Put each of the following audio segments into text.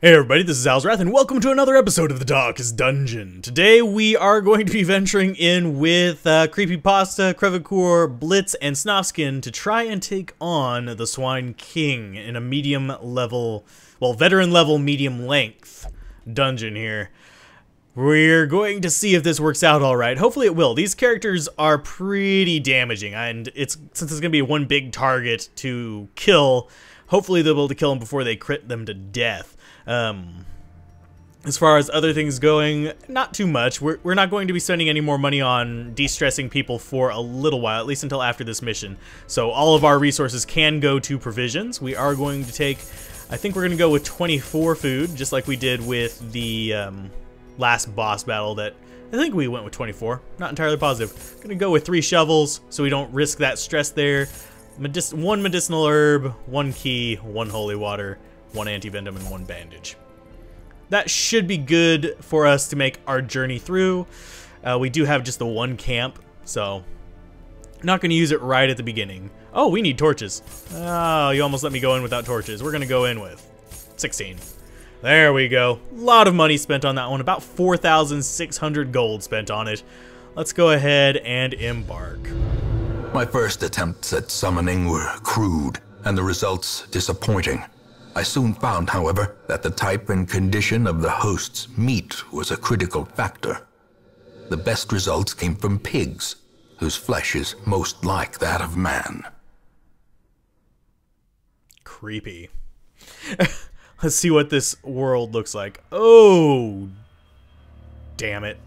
Hey everybody, this is Alzorath, and welcome to another episode of The Darkest Dungeon. Today we are going to be venturing in with Creepypasta, Crevicore, Blitz, and Snofskin to try and take on the Swine King in a medium level, well, veteran level, medium length dungeon here. We're going to see if this works out alright. Hopefully it will. These characters are pretty damaging, and since it's going to be one big target to kill, hopefully they'll be able to kill them before they crit them to death. As far as other things going, not too much. We're not going to be spending any more money on de-stressing people for a little while, at least until after this mission. So all of our resources can go to provisions. We are going to take, I think we're going to go with 24 food, just like we did with the last boss battle that, I think we went with 24. Not entirely positive. Going to go with 3 shovels so we don't risk that stress there. 1 medicinal herb, 1 key, 1 holy water, 1 anti-venom, and 1 bandage. That should be good for us to make our journey through. We do have just the 1 camp, so not going to use it right at the beginning. Oh, we need torches. Oh, you almost let me go in without torches. We're going to go in with 16. There we go. A lot of money spent on that one. About 4,600 gold spent on it. Let's go ahead and embark. My first attempts at summoning were crude, and the results disappointing. I soon found, however, that the type and condition of the host's meat was a critical factor. The best results came from pigs, whose flesh is most like that of man. Creepy. Let's see what this world looks like. Oh, damn it.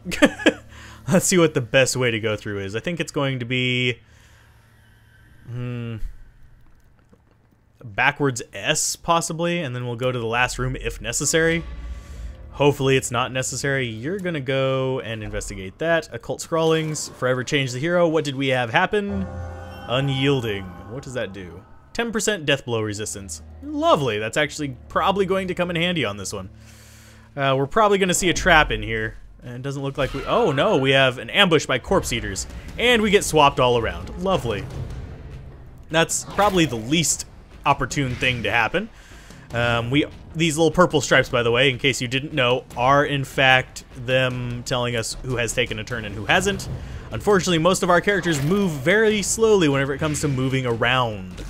Let's see what the best way to go through is. I think it's going to be backwards S, possibly, and then we'll go to the last room if necessary. Hopefully it's not necessary. You're gonna go and investigate that. Occult Scrawlings, forever change the hero. What did we have happen? Unyielding. What does that do? 10% death blow resistance. Lovely. That's actually probably going to come in handy on this one. We're probably gonna see a trap in here. And it doesn't look like we... Oh no, we have an ambush by corpse eaters. And we get swapped all around. Lovely. That's probably the least opportune thing to happen. These little purple stripes, by the way, in case you didn't know, are in fact them telling us who has taken a turn and who hasn't. Unfortunately, most of our characters move very slowly whenever it comes to moving around.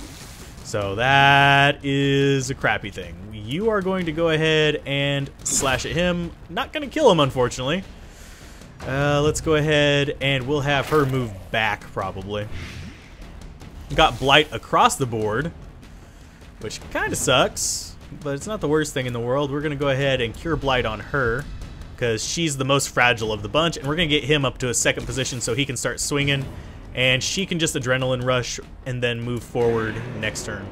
So that is a crappy thing. You are going to go ahead and slash at him. Not going to kill him, unfortunately. Let's go ahead and we'll have her move back, probably. Got Blight across the board, which kind of sucks, but it's not the worst thing in the world. We're going to go ahead and cure Blight on her, because she's the most fragile of the bunch, and we're going to get him up to a 2nd position so he can start swinging, and she can just adrenaline rush and then move forward next turn.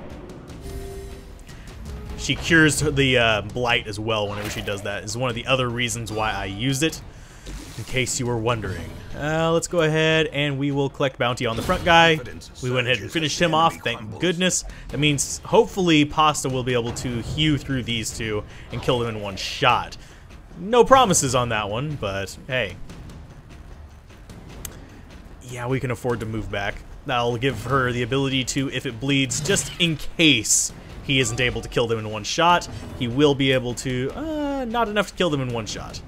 She cures the Blight as well whenever she does that. Is one of the other reasons why I used it, in case you were wondering. Let's go ahead and we will collect bounty on the front guy. We went ahead and finished him off, thank goodness. That means hopefully Pasta will be able to hew through these 2 and kill them in 1 shot. No promises on that one, but hey. Yeah, we can afford to move back. That'll give her the ability to, if it bleeds, just in case he isn't able to kill them in 1 shot, he will be able to, not enough to kill them in 1 shot.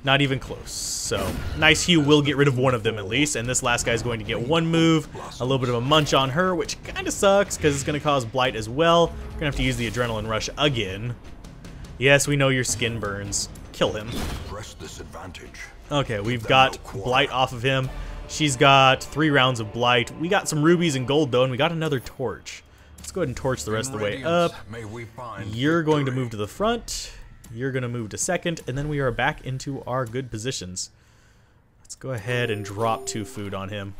Not even close. So, nice hew will get rid of 1 of them at least, and this last guy's going to get 1 move, a little bit of a munch on her, which kind of sucks because it's going to cause Blight as well. We're going to have to use the Adrenaline Rush again. Yes, we know your skin burns. Kill him. Press this advantage. Okay, we've got Blight off of him. She's got 3 rounds of Blight. We got some rubies and gold though, and we got another torch. Let's go ahead and torch the rest of the way up. You're going to move to the front. You're going to move to 2nd, and then we are back into our good positions. Let's go ahead and drop 2 food on him.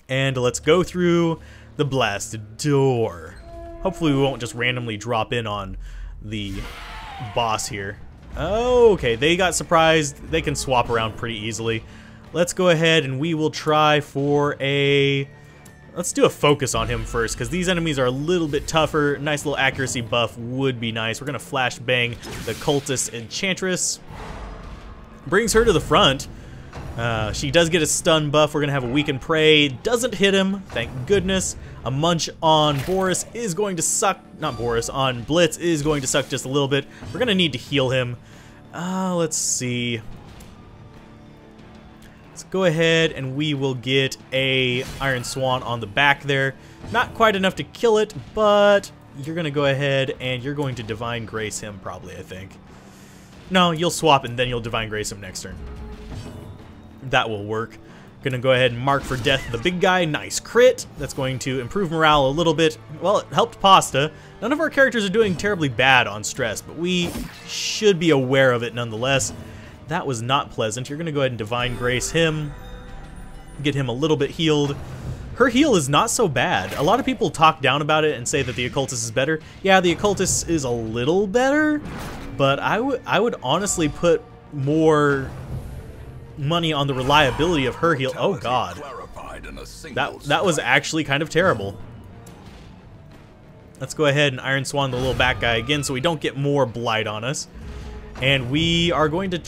And let's go through the blasted door. Hopefully we won't just randomly drop in on the boss here. Okay, they got surprised. They can swap around pretty easily. Let's go ahead and we will try for a... Let's do a focus on him first, because these enemies are a little bit tougher. Nice little accuracy buff would be nice. We're going to flashbang the Cultist Enchantress. Brings her to the front. She does get a stun buff. We're going to have a weaken prey. Doesn't hit him, thank goodness. A munch on Boris is going to suck. Not Boris, on Blitz is going to suck just a little bit. We're going to need to heal him. Let's see. Let's go ahead and we will get a Iron Swan on the back there. Not quite enough to kill it, but you're going to go ahead and you're going to Divine Grace him probably, I think. No, you'll swap and then you'll Divine Grace him next turn. That will work. Gonna go ahead and mark for death the big guy. Nice crit. That's going to improve morale a little bit. Well, it helped Pasta. None of our characters are doing terribly bad on stress, but we should be aware of it nonetheless. That was not pleasant. You're gonna go ahead and Divine Grace him. Get him a little bit healed. Her heal is not so bad. A lot of people talk down about it and say that the Occultist is better. Yeah, the Occultist is a little better, but I would honestly put more money on the reliability of her heal. Oh god, that was actually kind of terrible. Let's go ahead and Iron Swan the little back guy again so we don't get more blight on us, and we are going to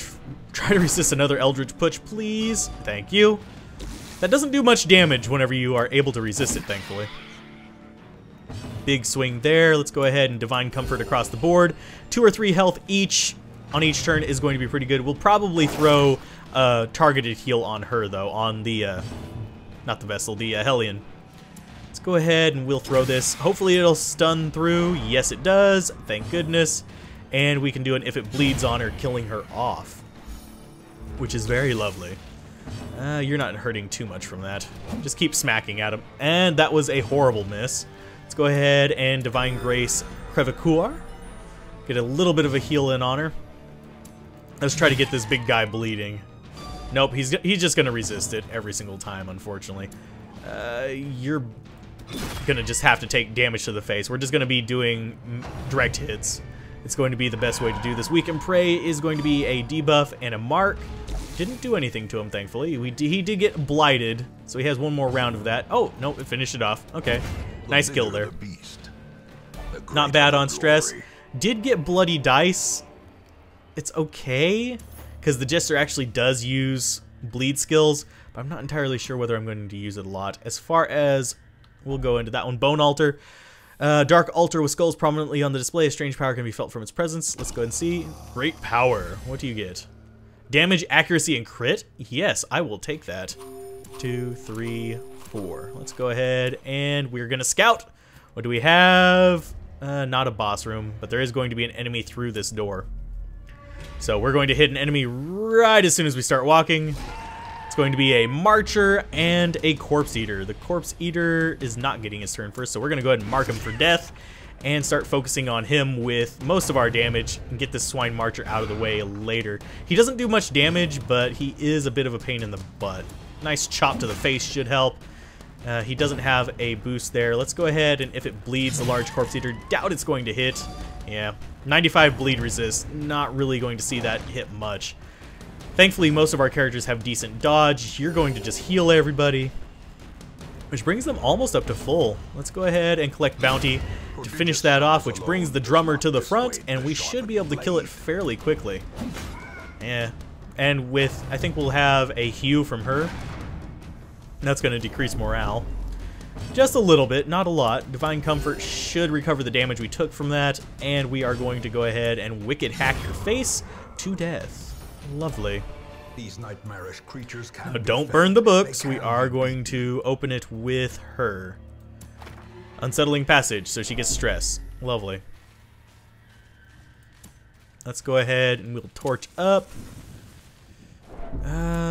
try to resist another Eldritch Push, please. Thank you. That doesn't do much damage whenever you are able to resist it, thankfully. Big swing there. Let's go ahead and Divine Comfort across the board. 2 or 3 health each on each turn is going to be pretty good. We'll probably throw a targeted heal on her, though, on the, not the Vessel, the Hellion. Let's go ahead and we'll throw this. Hopefully it'll stun through. Yes, it does. Thank goodness. And we can do an if it bleeds on her, killing her off, which is very lovely. You're not hurting too much from that. Just keep smacking at him. And that was a horrible miss. Let's go ahead and Divine Grace Crevecoeur. Get a little bit of a heal in on her. Let's try to get this big guy bleeding. Nope, he's just gonna resist it every single time, unfortunately. You're gonna just have to take damage to the face. We're just gonna be doing direct hits. It's going to be the best way to do this. Weaken Prey is going to be a debuff and a mark. Didn't do anything to him, thankfully. He did get blighted, so he has one more round of that. Oh, no, it finished it off. Okay, nice kill there. Not bad on stress. Did get bloody dice. It's okay, because the Jester actually does use bleed skills, but I'm not entirely sure whether I'm going to use it a lot. As far as, we'll go into that one. Bone Altar. Dark Altar with skulls prominently on the display. A strange power can be felt from its presence. Let's go ahead and see. Great power. What do you get? Damage, accuracy, and crit? Yes, I will take that. 2, 3, 4. Let's go ahead and we're gonna scout. What do we have? Not a boss room, but there is going to be an enemy through this door. So we're going to hit an enemy right as soon as we start walking. It's going to be a Marcher and a Corpse Eater. The Corpse Eater is not getting his turn first, so we're going to go ahead and mark him for death and start focusing on him with most of our damage and get this Swine Marcher out of the way later. He doesn't do much damage, but he is a bit of a pain in the butt. Nice chop to the face should help. He doesn't have a boost there. Let's go ahead and if it bleeds the large Corpse Eater, doubt it's going to hit. Yeah, 95 bleed resist. Not really going to see that hit much. Thankfully, most of our characters have decent dodge. You're going to just heal everybody, which brings them almost up to full. Let's go ahead and collect bounty to finish that off, which brings the drummer to the front, and we should be able to kill it fairly quickly. Yeah, and with, I think we'll have a hew from her. That's going to decrease morale. Just a little bit, not a lot. Divine Comfort should recover the damage we took from that, and we are going to go ahead and Wicked Hack your face to death. Lovely. These nightmarish creatures can don't burn the books. We are going to open it with her. Unsettling Passage, so she gets stress. Lovely. Let's go ahead and we'll torch up.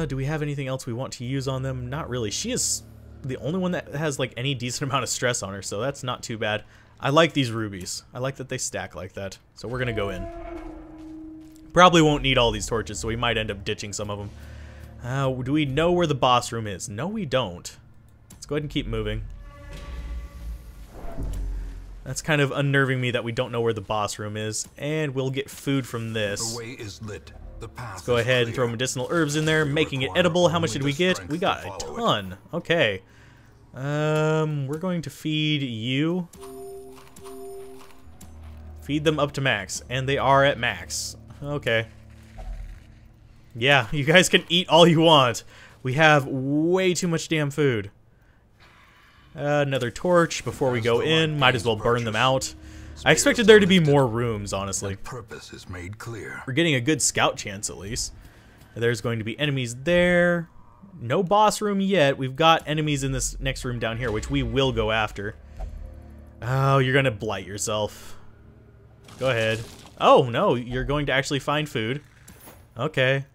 Do we have anything else we want to use on them? Not really. She is the only one that has like any decent amount of stress on her, so that's not too bad. I like these rubies. I like that they stack like that. So we're gonna go in. Probably won't need all these torches, so we might end up ditching some of them. Do we know where the boss room is? No, we don't. Let's go ahead and keep moving. That's kind of unnerving me that we don't know where the boss room is, and we'll get food from this. The way is lit. Let's go ahead and throw medicinal herbs in there, making it edible. How much did we get? We got a ton. Okay. We're going to feed you. Feed them up to max, and they are at max. Okay. Yeah, you guys can eat all you want. We have way too much damn food. Another torch before we go in. Might as well burn them out. I expected there to be more rooms, honestly. Purpose is made clear. We're getting a good scout chance, at least. There's going to be enemies there. No boss room yet. We've got enemies in this next room down here, which we will go after. Oh, you're going to blight yourself. Go ahead. Oh, no, you're going to actually find food. Okay.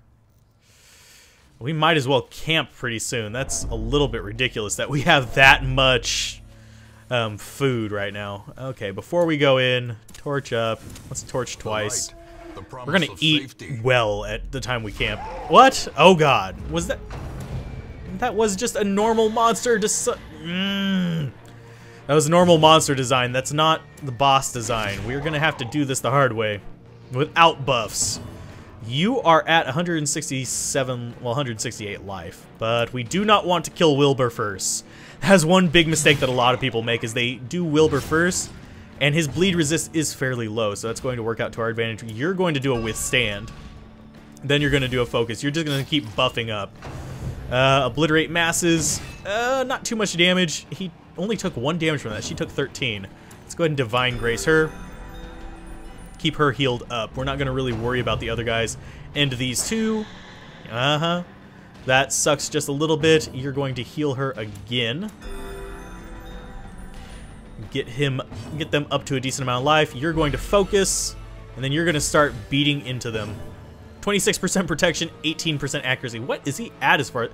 We might as well camp pretty soon. That's a little bit ridiculous that we have that much food right now. Okay, before we go in, torch up. Let's torch twice. We're gonna eat well at the time we camp. What? Oh god. Was that... That was just a normal monster That was a normal monster design. That's not the boss design. We're gonna have to do this the hard way. Without buffs. You are at 167, well, 168 life, but we do not want to kill Wilbur first. That's one big mistake that a lot of people make, is they do Wilbur first, and his bleed resist is fairly low, so that's going to work out to our advantage. You're going to do a withstand, then you're going to do a focus. You're just going to keep buffing up. Obliterate masses, not too much damage. He only took 1 damage from that. She took 13. Let's go ahead and Divine Grace her. Keep her healed up. We're not going to really worry about the other guys. And these two. That sucks just a little bit. You're going to heal her again. Get them up to a decent amount of life. You're going to focus, and then you're going to start beating into them. 26% protection, 18% accuracy. What is he at as far as...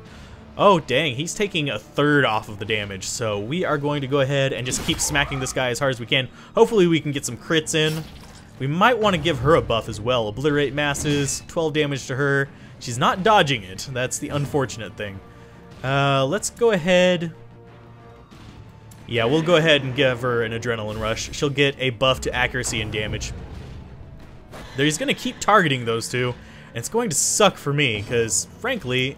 Oh, dang. He's taking 1/3 off of the damage. So we are going to go ahead and just keep smacking this guy as hard as we can. Hopefully we can get some crits in. We might want to give her a buff as well. Obliterate masses, 12 damage to her. She's not dodging it. That's the unfortunate thing. Let's go ahead. Yeah, we'll go ahead and give her an adrenaline rush. She'll get a buff to accuracy and damage. He's going to keep targeting those two, and it's going to suck for me because, frankly...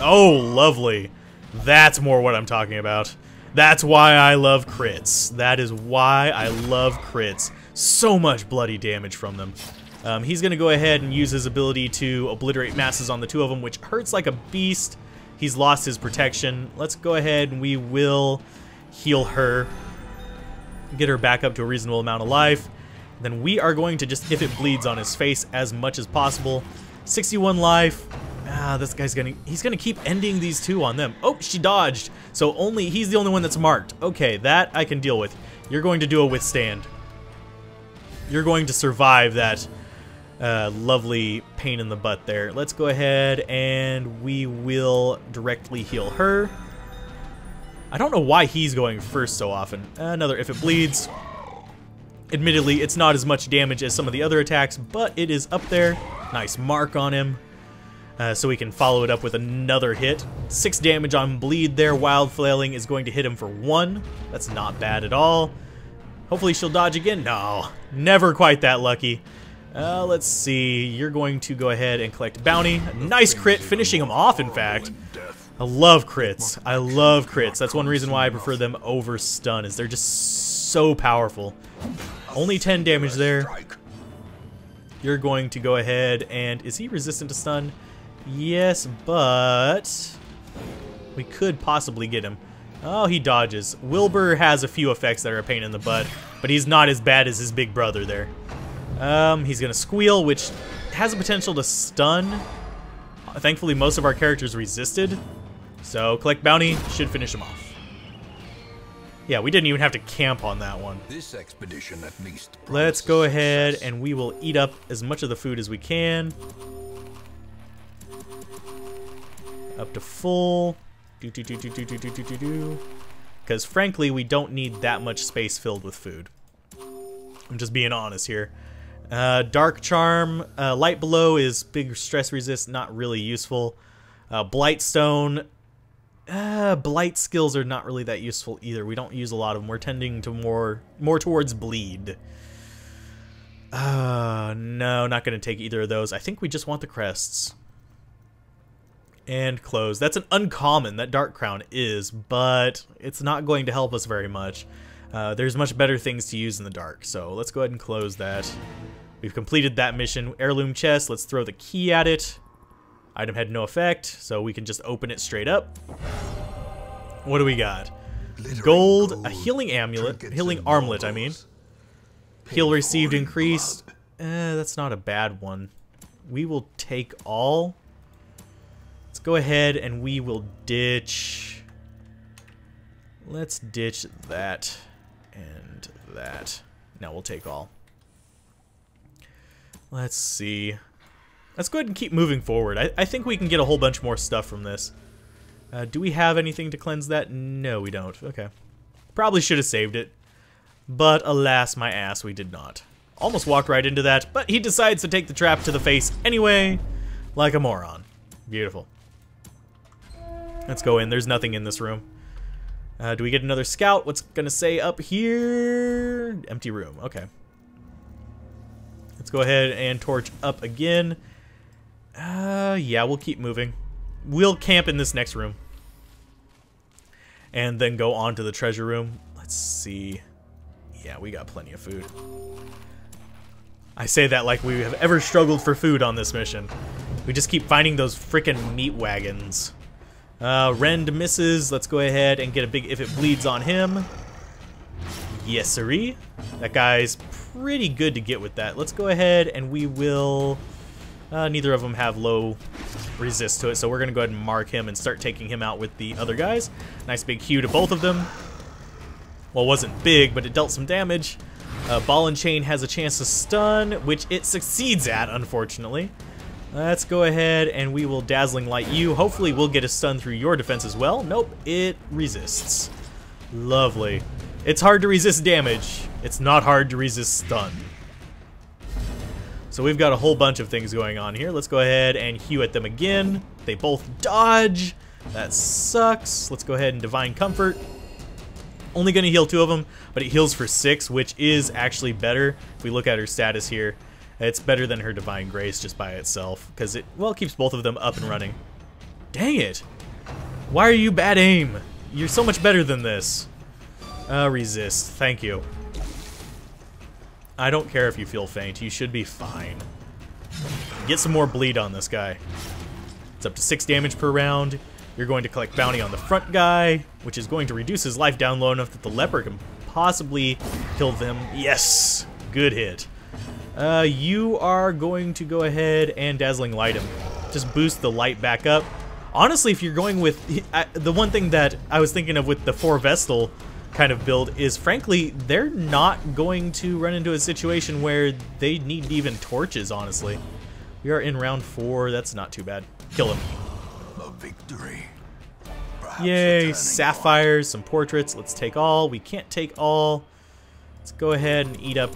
Oh, lovely. That's more what I'm talking about. That's why I love crits. That is why I love crits. So much bloody damage from them. He's going to go ahead and use his ability to obliterate masses on the two of them, which hurts like a beast. He's lost his protection. Let's go ahead and we will heal her. Get her back up to a reasonable amount of life. Then we are going to just, if it bleeds on his face, as much as possible. 61 life. This guy's he's gonna keep ending these two on them. Oh, she dodged. So he's the only one that's marked. Okay, that I can deal with. You're going to do a withstand. You're going to survive that lovely pain in the butt there. Let's go ahead and we will directly heal her. I don't know why he's going first so often. Another if it bleeds. Admittedly, it's not as much damage as some of the other attacks, but it is up there. Nice mark on him. So we can follow it up with another hit. 6 damage on bleed there. Wild Flailing is going to hit him for 1. That's not bad at all. Hopefully she'll dodge again. No, never quite that lucky. Let's see. You're going to go ahead and collect bounty. Nice crit, finishing him off, in fact. I love crits. I love crits. That's one reason why I prefer them over stun, is they're just so powerful. Only 10 damage there. You're going to go ahead and... Is he resistant to stun? Yes, but... We could possibly get him. Oh, he dodges. Wilbur has a few effects that are a pain in the butt, but he's not as bad as his big brother there. He's going to squeal, which has the potential to stun. Thankfully, most of our characters resisted. So, collect bounty should finish him off. Yeah, we didn't even have to camp on that one. This expedition at least. Let's go ahead and we will eat up as much of the food as we can. Up to full. Because frankly, we don't need that much space filled with food. I'm just being honest here. Dark Charm, Light Below is big stress resist, not really useful. Blightstone, Blight skills are not really that useful either. We don't use a lot of them. We're tending to more towards bleed. No, not going to take either of those. I think we just want the crests. And close. That's an uncommon, that Dark Crown is, but it's not going to help us very much. There's much better things to use in the dark, so let's go ahead and close that. We've completed that mission. Heirloom chest, let's throw the key at it. Item had no effect, so we can just open it straight up. What do we got? Gold, a healing amulet, healing armlet, I mean. Heal received increased. That's not a bad one. We will take all. Let's go ahead and we will ditch. Let's ditch that and that. Now we'll take all. Let's see. Let's go ahead and keep moving forward. I think we can get a whole bunch more stuff from this. Do we have anything to cleanse that? No, we don't. Okay. Probably should have saved it. But alas, my ass, we did not. Almost walked right into that, but he decides to take the trap to the face anyway, like a moron. Beautiful. Let's go in. There's nothing in this room. Do we get another scout? What's gonna say up here? Empty room. Okay. Let's go ahead and torch up again. Yeah, we'll keep moving. We'll camp in this next room. And then go on to the treasure room. Let's see. Yeah, we got plenty of food. I say that like we have ever struggled for food on this mission. We just keep finding those frickin' meat wagons. Rend misses. Let's go ahead and get a big if it bleeds on him. Yes, siree. That guy's pretty good to get with that. Let's go ahead and we will... neither of them have low resist to it, so we're going to go ahead and mark him and start taking him out with the other guys. Nice big hew to both of them. Well, it wasn't big, but it dealt some damage. Ball and Chain has a chance to stun, which it succeeds at, unfortunately. Let's go ahead and we will Dazzling Light you. Hopefully we'll get a stun through your defense as well. Nope, it resists. Lovely. It's hard to resist damage. It's not hard to resist stun. So we've got a whole bunch of things going on here. Let's go ahead and hew at them again. They both dodge. That sucks. Let's go ahead and Divine Comfort. Only going to heal 2 of them, but it heals for 6, which is actually better. If we look at her status here, it's better than her Divine Grace just by itself, because it, well, keeps both of them up and running. Dang it. Why are you bad aim? You're so much better than this. Resist. Thank you. I don't care if you feel faint. You should be fine. Get some more bleed on this guy. It's up to 6 damage per round. You're going to collect bounty on the front guy, which is going to reduce his life down low enough that the leper can possibly kill them. Yes! Good hit. You are going to go ahead and Dazzling Light him. Just boost the light back up. Honestly, if you're going with... the one thing that I was thinking of with the 4 Vestal kind of build is, frankly, they're not going to run into a situation where they need even torches, honestly. We are in round 4. That's not too bad. Kill him. A victory. Yay, sapphires, some portraits. Let's take all. We can't take all. Let's go ahead and eat up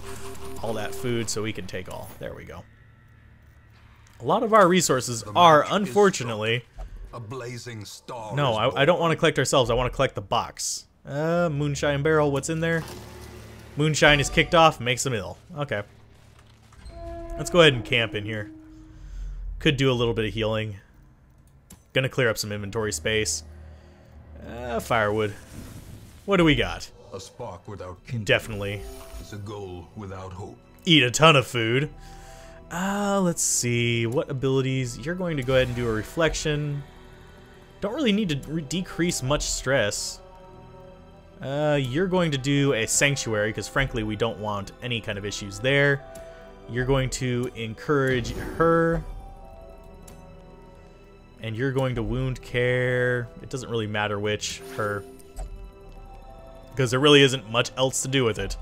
all that food so we can take all. There we go. A lot of our resources are, unfortunately... A blazing star. No, I don't want to collect ourselves. I want to collect the box. Moonshine barrel, what's in there? Moonshine is kicked off, makes them ill. Okay. Let's go ahead and camp in here. Could do a little bit of healing. Gonna clear up some inventory space. Firewood. What do we got? A spark without kindling. Definitely. It's a goal without hope. Eat a ton of food. Let's see. What abilities? You're going to go ahead and do a reflection. Don't really need to decrease much stress. You're going to do a sanctuary, because frankly we don't want any kind of issues there. You're going to encourage her. And you're going to wound care. It doesn't really matter which, her. Because there really isn't much else to do with it.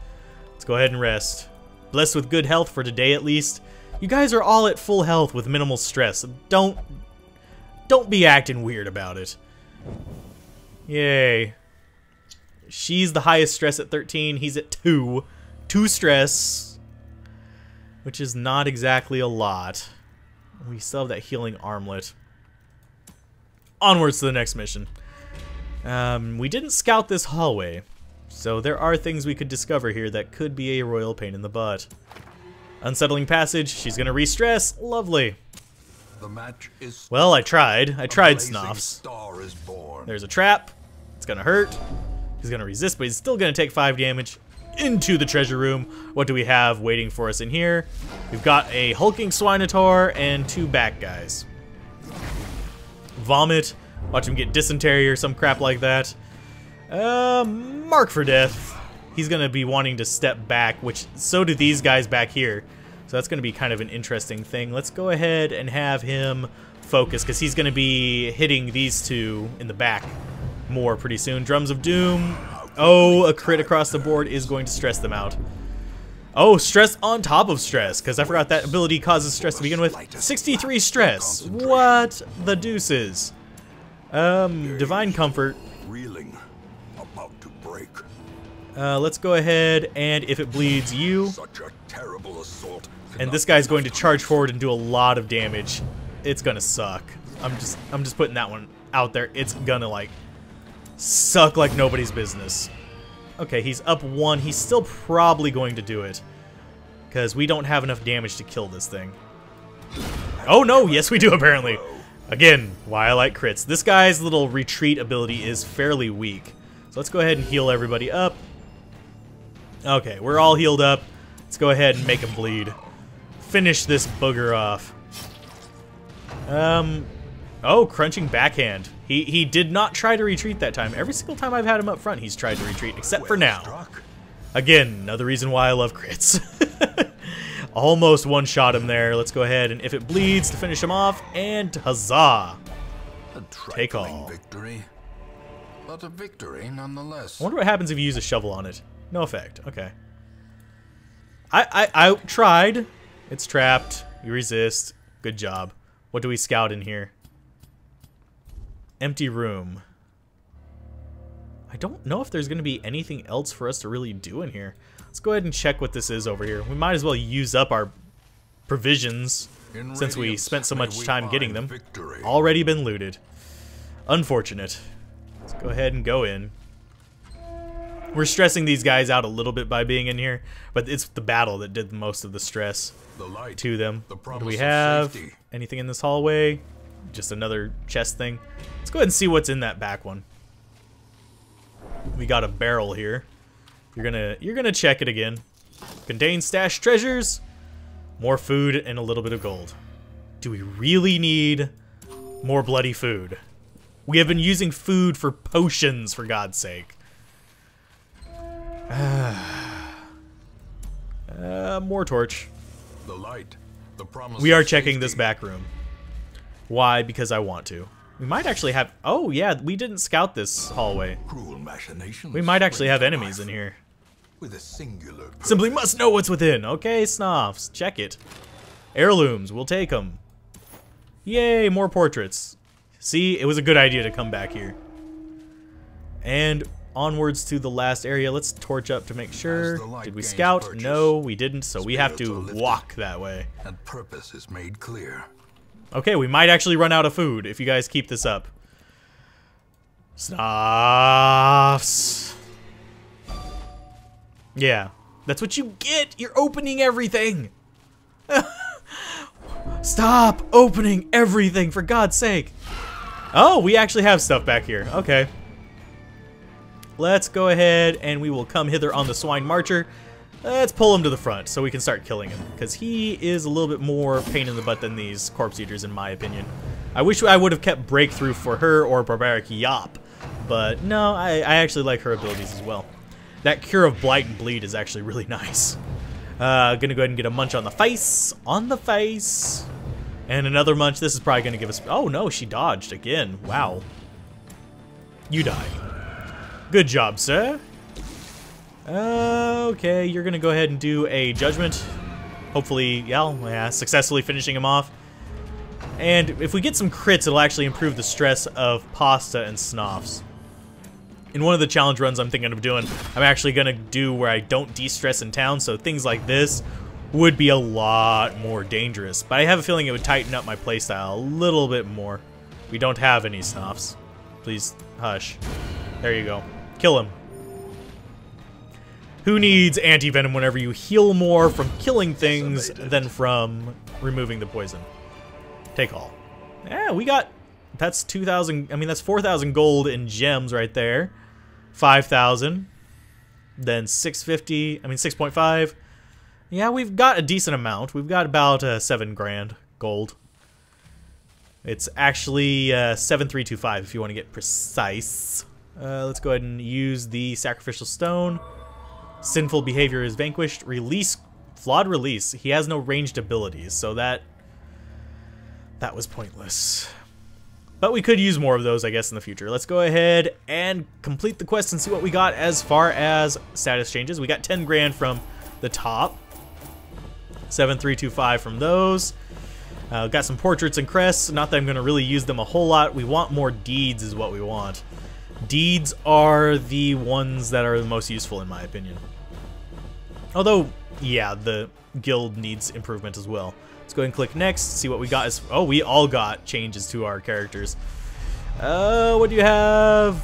Let's go ahead and rest. Blessed with good health for today at least. You guys are all at full health with minimal stress. Don't be acting weird about it. Yay. She's the highest stress at 13. He's at 2. 2 stress. Which is not exactly a lot. We still have that healing armlet. Onwards to the next mission. We didn't scout this hallway. So there are things we could discover here that could be a royal pain in the butt. Unsettling passage. She's going to re-stress. Lovely. The match is... Well, I tried. I tried Snoffs. Star is born. There's a trap. It's going to hurt. He's going to resist, but he's still going to take 5 damage. Into the treasure room. What do we have waiting for us in here? We've got a hulking Swinotaur and 2 back guys. vomit. Watch him get dysentery or some crap like that. Mark for death. He's going to be wanting to step back, which so do these guys back here. So that's going to be kind of an interesting thing. Let's go ahead and have him focus, because he's going to be hitting these two in the back more pretty soon. Drums of Doom. Oh, a crit across the board is going to stress them out. Oh, stress on top of stress, because I forgot that ability causes stress to begin with. 63 stress. What the deuces? Divine Comfort. Reeling, about to break. Let's go ahead, and if it bleeds you, Such a terrible assault. and this guy's going to charge forward and do a lot of damage. It's gonna suck. I'm just putting that one out there. It's gonna like suck like nobody's business. Okay, he's up 1. He's still probably going to do it, because we don't have enough damage to kill this thing. Oh no, yes we do apparently. Again, why I like crits. This guy's little retreat ability is fairly weak. So let's go ahead and heal everybody up. Okay, we're all healed up. Let's go ahead and make him bleed. Finish this booger off. Oh, crunching backhand. He did not try to retreat that time. Every single time I've had him up front, he's tried to retreat, except for now. Again, another reason why I love crits. Almost one-shot him there. Let's go ahead and if it bleeds to finish him off, and huzzah! Take all. Victory, but a victory nonetheless. I wonder what happens if you use a shovel on it. No effect. Okay. I tried. It's trapped. You resist. Good job. What do we scout in here? Empty room. I don't know if there's going to be anything else for us to really do in here. Let's go ahead and check what this is over here. We might as well use up our provisions since we spent so much time getting them. Victory. Already been looted. Unfortunate. Let's go ahead and go in. We're stressing these guys out a little bit by being in here, but it's the battle that did most of the stress to them. What do we have? Anything in this hallway? Just another chest thing. Let's go ahead and see what's in that back one. We got a barrel here. You're gonna check it again. Contains stashed treasures, more food, and a little bit of gold. Do we really need more bloody food? We have been using food for potions, for God's sake. More torch. The light, the promise We are of checking safety. this back room. Why? Because I want to. We might actually have... Oh, yeah, we didn't scout this hallway. Cruel machinations We might actually spring have to enemies life in here. with a singular purpose. Simply must know what's within. Okay, Snoffs, check it. Heirlooms, we'll take them. Yay, more portraits. See, it was a good idea to come back here. And onwards to the last area. Let's torch up to make sure. Did we scout? purchase, No, we didn't, so we have spirits are to lifted. walk that way. And purpose is made clear. Okay, we might actually run out of food if you guys keep this up. Snoffs. Yeah, that's what you get. You're opening everything. Stop opening everything, for God's sake. Oh, we actually have stuff back here. Okay. Let's go ahead and we will come hither on the Swine Marcher. Let's pull him to the front so we can start killing him, because he is a little bit more pain in the butt than these corpse eaters, in my opinion. I wish I would have kept breakthrough for her or barbaric yop, but no, I actually like her abilities as well. That cure of blight and bleed is actually really nice. Gonna go ahead and get a munch on the face, and another munch. This is probably gonna give us... Oh no, she dodged again. Wow. You died. Good job, sir. Okay, you're gonna go ahead and do a judgment. Hopefully, yeah, successfully finishing him off. And if we get some crits, it'll actually improve the stress of Pasta and Snoffs. In one of the challenge runs I'm thinking of doing, I'm actually gonna do where I don't de-stress in town, so things like this would be a lot more dangerous. But I have a feeling it would tighten up my playstyle a little bit more. We don't have any Snoffs. Please, hush. There you go. Kill him. Who needs anti-venom whenever you heal more from killing things than from removing the poison? Take all. Yeah, we got... That's 2,000... I mean, that's 4,000 gold in gems right there. 5,000. Then 650... I mean, 6.5. Yeah, we've got a decent amount. We've got about 7 grand gold. It's actually 7325 if you want to get precise. Let's go ahead and use the sacrificial stone. Sinful behavior is vanquished. Release, flawed release. He has no ranged abilities, so that was pointless. But we could use more of those, I guess, in the future. Let's go ahead and complete the quest and see what we got as far as status changes. We got 10 grand from the top. 7325 from those. Got some portraits and crests. Not that I'm going to really use them a whole lot. We want more deeds is what we want. Deeds are the ones that are the most useful in my opinion. Although, yeah, the guild needs improvement as well. Let's go ahead and click next, see what we got. Oh, we all got changes to our characters. What do you have?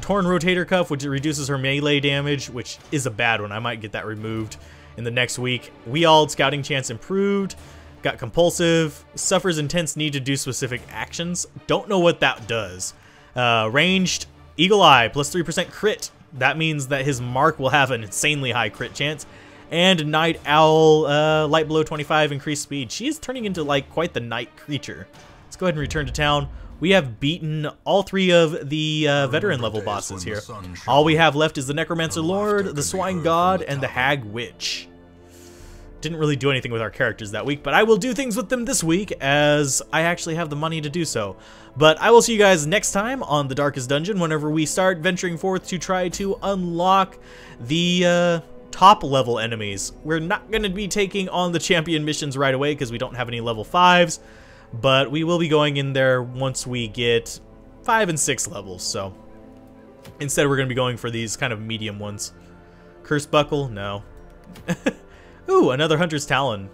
Torn Rotator Cuff, which reduces her melee damage, which is a bad one. I might get that removed in the next week. We all Scouting Chance improved. Got Compulsive. Suffers intense need to do specific actions. Don't know what that does. Ranged Eagle Eye, plus 3% crit. That means that his mark will have an insanely high crit chance. And Night Owl, light below 25, increased speed. She is turning into like quite the night creature. Let's go ahead and return to town. We have beaten all 3 of the veteran level bosses here. All we have left is the Necromancer Lord, the Swine God, and the Hag Witch. Didn't really do anything with our characters that week, but I will do things with them this week as I actually have the money to do so. But I will see you guys next time on the Darkest Dungeon whenever we start venturing forth to try to unlock the top level enemies. We're not going to be taking on the champion missions right away because we don't have any level 5s, but we will be going in there once we get 5 and 6 levels. So instead we're going to be going for these kind of medium ones. Curse Buckle? No. Ooh, another Hunter's Talon.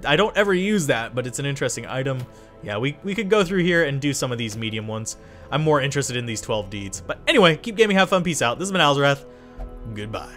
I don't ever use that, but it's an interesting item. Yeah, we could go through here and do some of these medium ones. I'm more interested in these 12 deeds. But anyway, keep gaming, have fun, peace out. This has been Alzorath. Goodbye.